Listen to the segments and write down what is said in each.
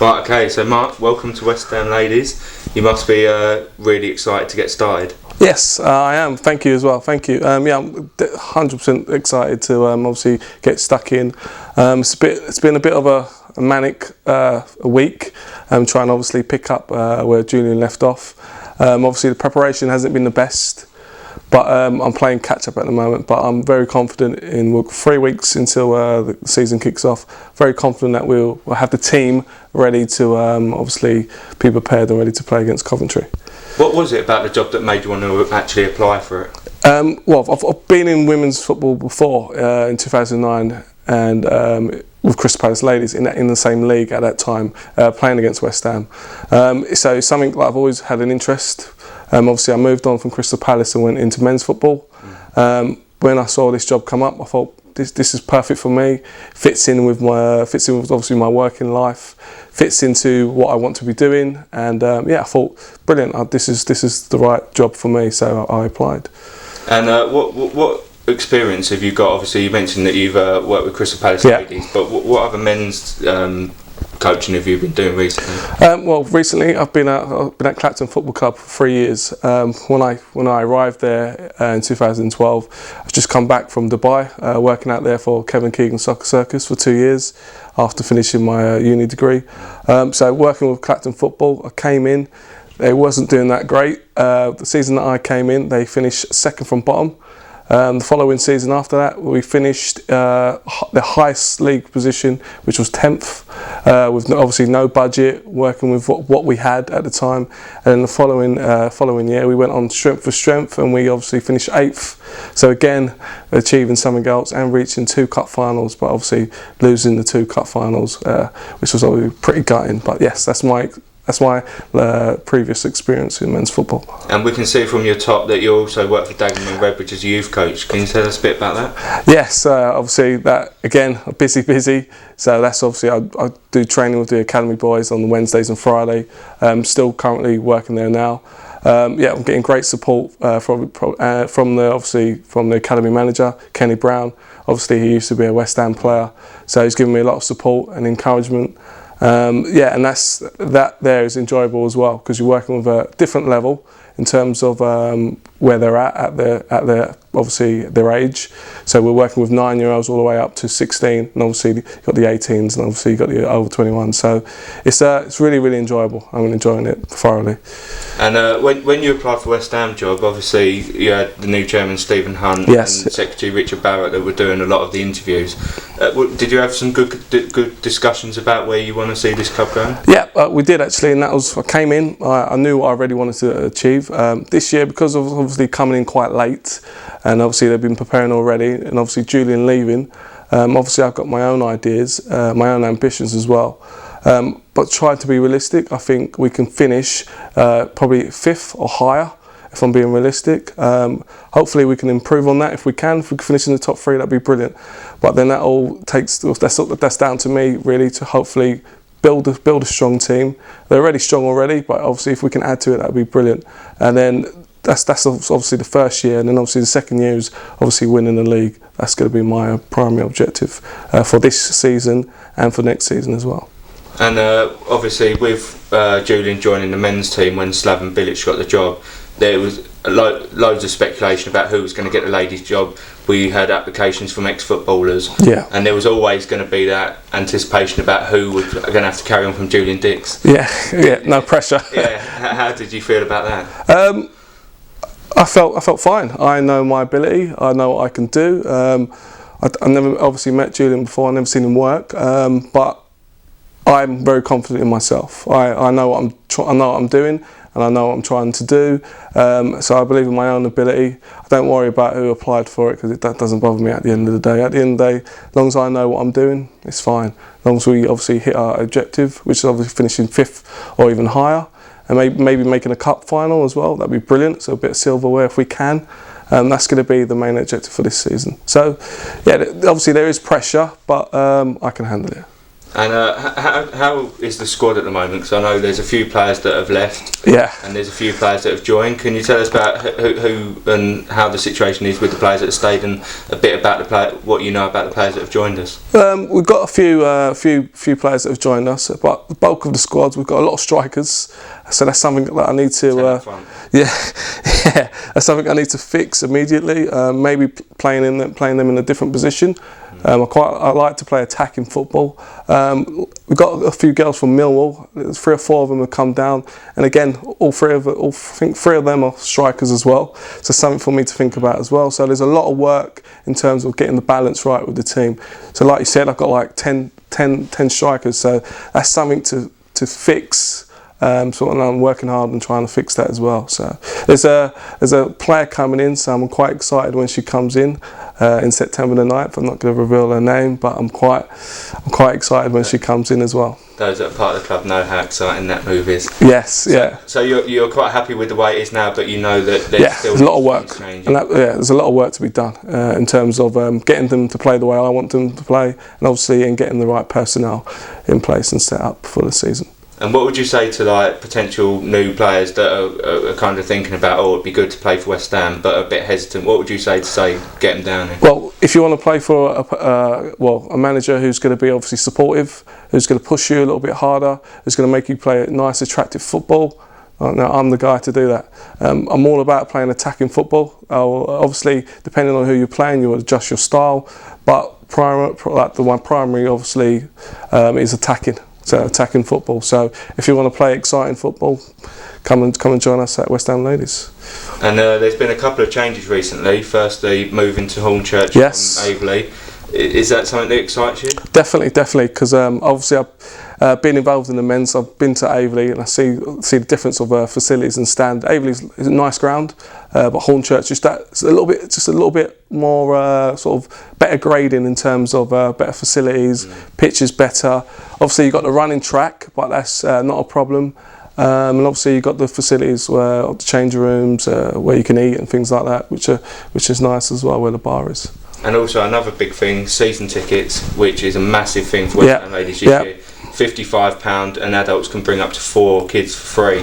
Right, okay, so Mark, welcome to West Ham Ladies. You must be really excited to get started. Yes, I am. Thank you as well. Thank you. I'm 100% excited to obviously get stuck in. It's been a bit of a manic week. I'm trying to obviously pick up where Julian left off. Obviously the preparation hasn't been the best, but I'm playing catch up at the moment. But I'm very confident in 3 weeks until the season kicks off. Very confident that we'll have the team ready to obviously be prepared and ready to play against Coventry. What was it about the job that made you want to actually apply for it? Well, I've been in women's football before in 2009 and with Crystal Palace Ladies in the same league at that time, playing against West Ham. So it's something that I've always had an interest. Obviously, I moved on from Crystal Palace and went into men's football. When I saw this job come up, I thought this is perfect for me. Fits in with obviously my working life. Fits into what I want to be doing, and I thought brilliant. This is the right job for me, so I applied. And what experience have you got? Obviously, you mentioned that you've worked with Crystal Palace Ladies, but what other men's coaching have you been doing recently? Well, recently I've been at Clapton Football Club for 3 years. When I arrived there in 2012, I've just come back from Dubai, working out there for Kevin Keegan's Soccer Circus for 2 years after finishing my uni degree. So working with Clapton Football, I came in. They wasn't doing that great. The season that I came in, they finished second from bottom. The following season after that, we finished the highest league position, which was 10th, with obviously no budget, working with what we had at the time. And then the following year, we went on strength for strength, and we obviously finished 8th. So again, achieving something else and reaching 2 cup finals, but obviously losing the 2 cup finals, which was obviously pretty gutting. But yes, that's my previous experience in men's football. And we can see from your top that you also work for Dagenham and Redbridge as a youth coach. Can you tell us a bit about that? Yes, obviously that again, busy. So that's obviously I do training with the academy boys on the Wednesdays and Friday. Still currently working there now. I'm getting great support from the academy manager Kenny Brown. Obviously he used to be a West Ham player, so he's given me a lot of support and encouragement. And that there is enjoyable as well, because you're working with a different level in terms of where they're at their obviously their age. So we're working with 9-year-olds all the way up to 16, and obviously you've got the 18s, and obviously you've got the over 21. So it's really enjoyable. I'm enjoying it thoroughly. And when you applied for West Ham job, obviously you had the new chairman Stephen Hunt and Secretary Richard Barrett that were doing a lot of the interviews. Did you have some good discussions about where you want to see this club going? Yeah, we did actually, and that was I came in. I knew what I really wanted to achieve this year, because of obviously coming in quite late, and obviously they've been preparing already, and obviously Julian leaving. Obviously I've got my own ideas, my own ambitions as well. But trying to be realistic, I think we can finish probably 5th or higher, if I'm being realistic. Hopefully we can improve on that. If we can finish in the top 3, that'd be brilliant. But then that's down to me really to hopefully build a strong team. They're already strong already, but obviously if we can add to it, that'd be brilliant. And then that's obviously the first year, and then obviously the second year is obviously winning the league. That's going to be my primary objective for this season and for next season as well. And obviously with Julian joining the men's team when Slaven Bilic got the job, there was loads of speculation about who was going to get the ladies' job. We had applications from ex-footballers, and there was always going to be that anticipation about who was going to have to carry on from Julian Dix. Yeah, no pressure. Yeah, how did you feel about that? I felt fine. I know my ability. I know what I can do. I never obviously met Julian before. I never seen him work, but I'm very confident in myself. I know what I'm doing, and I know what I'm trying to do. So I believe in my own ability. I don't worry about who applied for it, because that doesn't bother me at the end of the day. At the end of the day, as long as I know what I'm doing, it's fine. As long as we obviously hit our objective, which is obviously finishing 5th or even higher, and maybe making a cup final as well, that'd be brilliant. So a bit of silverware if we can. That's going to be the main objective for this season. So yeah, obviously there is pressure, but I can handle it. And how is the squad at the moment? Because I know there's a few players that have left, and there's a few players that have joined. Can you tell us about who and how the situation is with the players that have stayed, and a bit about what you know about the players that have joined us? We've got a few players that have joined us, but the bulk of the squad, we've got a lot of strikers. So that's something that I need to, that's something I need to fix immediately. Maybe playing them in a different position. I like to play attacking football. We've got a few girls from Millwall. 3 or 4 of them have come down, and again, I think 3 of them are strikers as well. So something for me to think about as well. So there's a lot of work in terms of getting the balance right with the team. So like you said, I've got like 10 strikers. So that's something to fix. So I'm working hard and trying to fix that as well. So there's a player coming in, so I'm quite excited when she comes in September the 9th. I'm not going to reveal her name, but I'm quite excited when she comes in as well. Those that are part of the club know how exciting that move is. Yes, yeah. So you're quite happy with the way it is now, but you know that there's a lot of work, and there's a lot of work to be done in terms of getting them to play the way I want them to play, and obviously in getting the right personnel in place and set up for the season. And what would you say to like potential new players that are kind of thinking about, it'd be good to play for West Ham, but a bit hesitant? What would you say to get them down here? Well, if you want to play for a manager who's going to be obviously supportive, who's going to push you a little bit harder, who's going to make you play nice, attractive football, I'm the guy to do that. I'm all about playing attacking football. Obviously, depending on who you're playing, you adjust your style, but primary obviously is attacking. So attacking football. So if you want to play exciting football, come and join us at West Ham Ladies. And there's been a couple of changes recently. Firstly, moving to Hornchurch from Aveley. Is that something that excites you? Definitely. Because obviously I've been involved in the men's. I've been to Aveley and I see the difference of facilities and stand. Aveley's is a nice ground, but Hornchurch it's a little bit more sort of better grading in terms of better facilities, pitches better. Obviously you've got the running track, but that's not a problem. And obviously you've got the facilities the change rooms where you can eat and things like that, which is nice as well, where the bar is. And also another big thing, season tickets, which is a massive thing for West Ham Ladies this year. £55, and adults can bring up to 4 kids for free.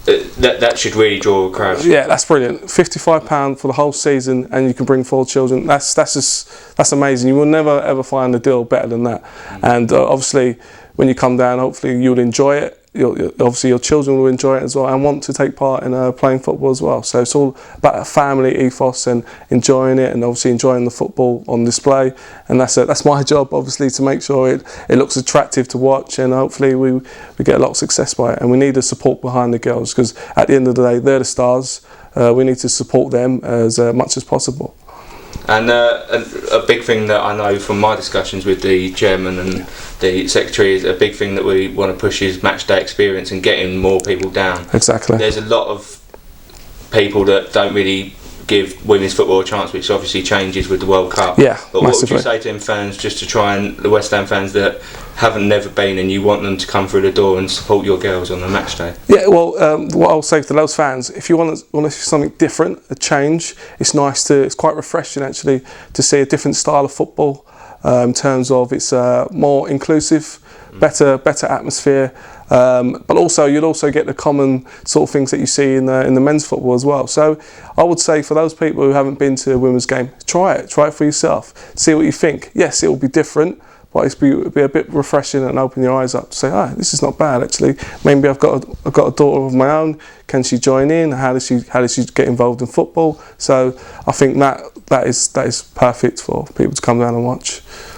That should really draw a crowd. Yeah, that's brilliant. £55 for the whole season, and you can bring 4 children. That's amazing. You will never ever find a deal better than that. And obviously, when you come down, hopefully you'll enjoy it. Obviously your children will enjoy it as well and want to take part in playing football as well. So it's all about a family ethos and enjoying it, and obviously enjoying the football on display. And that's my job, obviously, to make sure it looks attractive to watch, and hopefully we get a lot of success by it. And we need the support behind the girls, because at the end of the day they're the stars. We need to support them as much as possible. And a big thing that I know from my discussions with the chairman and the secretary is a big thing that we want to push is match day experience and getting more people down. Exactly. There's a lot of people that don't really give women's football a chance, which obviously changes with the World Cup. Yeah, but what would you say to them fans, just to try and the West Ham fans that haven't never been, and you want them to come through the door and support your girls on the match day? Yeah, well, what I'll say to those fans, if you want to see something different, a change, it's quite refreshing actually to see a different style of football in terms of it's more inclusive, better atmosphere. But also you'll also get the common sort of things that you see in the men's football as well. So I would say for those people who haven't been to a women's game, try it for yourself, see what you think. Yes, it will be different, but it'll be a bit refreshing and open your eyes up to say, this is not bad actually. Maybe I've got a daughter of my own. Can she join in? How does she get involved in football? So I think that is perfect for people to come down and watch.